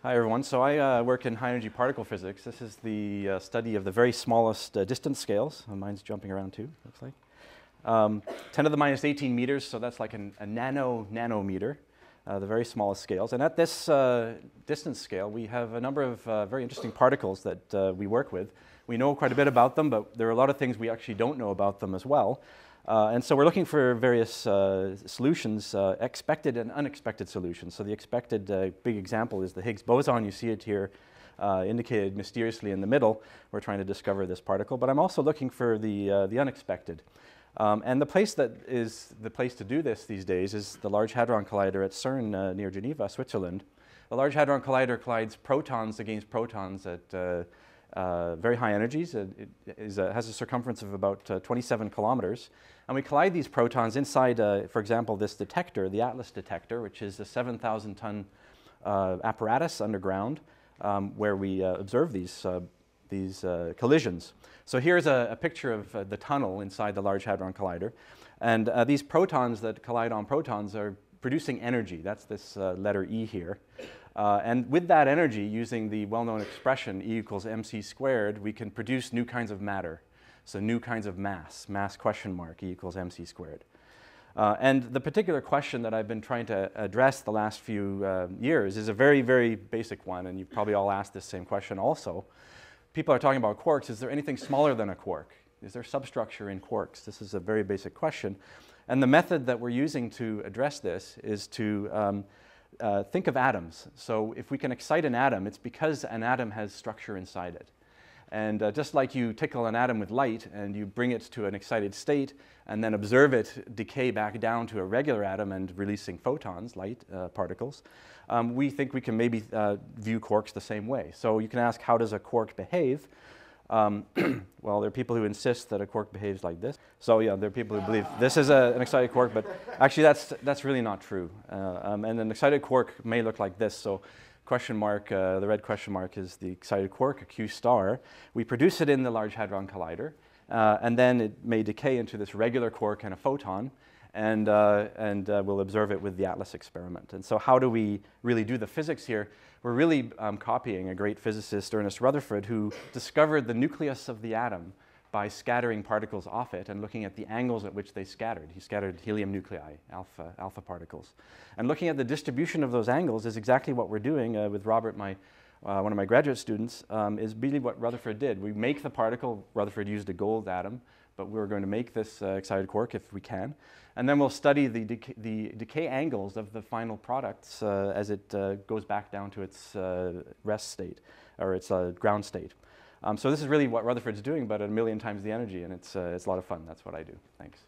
Hi everyone. So I work in high energy particle physics. This is the study of the very smallest distance scales. Mine's jumping around too, looks like. 10 to the minus 18 meters, so that's like a nanometer, the very smallest scales. And at this distance scale, we have a number of very interesting particles that we work with. We know quite a bit about them, but there are a lot of things we actually don't know about them as well. And so we're looking for various solutions, expected and unexpected solutions. So the expected big example is the Higgs boson. You see it here indicated mysteriously in the middle. We're trying to discover this particle. But I'm also looking for the unexpected. And the place that is the place to do this these days is the Large Hadron Collider at CERN near Geneva, Switzerland. The Large Hadron Collider collides protons against protons at very high energies. It has a circumference of about 27 kilometers. And we collide these protons inside, for example, this detector, the Atlas detector, which is a 7,000-ton apparatus underground where we observe these collisions. So here's a picture of the tunnel inside the Large Hadron Collider. And these protons that collide on protons are producing energy. That's this letter E here. And with that energy, using the well-known expression E equals mc squared, we can produce new kinds of matter. So new kinds of mass question mark, E equals mc squared. And the particular question that I've been trying to address the last few years is a very, very basic one, and you've probably all asked this same question also. People are talking about quarks. Is there anything smaller than a quark? Is there substructure in quarks? This is a very basic question. And the method that we're using to address this is to think of atoms. So if we can excite an atom, it's because an atom has structure inside it. And just like you tickle an atom with light and you bring it to an excited state and then observe it decay back down to a regular atom and releasing photons, light particles, we think we can maybe view quarks the same way. So you can ask, how does a quark behave? Well, there are people who insist that a quark behaves like this. So yeah, there are people who believe this is an excited quark, but actually that's really not true. And an excited quark may look like this. So question mark, the red question mark is the excited quark, a Q star. We produce it in the Large Hadron Collider, and then it may decay into this regular quark and a photon, and we'll observe it with the Atlas experiment. And so how do we really do the physics here? We're really copying a great physicist, Ernest Rutherford, who discovered the nucleus of the atom by scattering particles off it and looking at the angles at which they scattered. He scattered helium nuclei, alpha particles. And looking at the distribution of those angles is exactly what we're doing with Robert, one of my graduate students, is really what Rutherford did. We make the particle. Rutherford used a gold atom, but we're going to make this excited quark if we can. And then we'll study the decay angles of the final products as it goes back down to its rest state, or its ground state. So this is really what Rutherford's doing, but at a million times the energy, and it's a lot of fun. That's what I do. Thanks.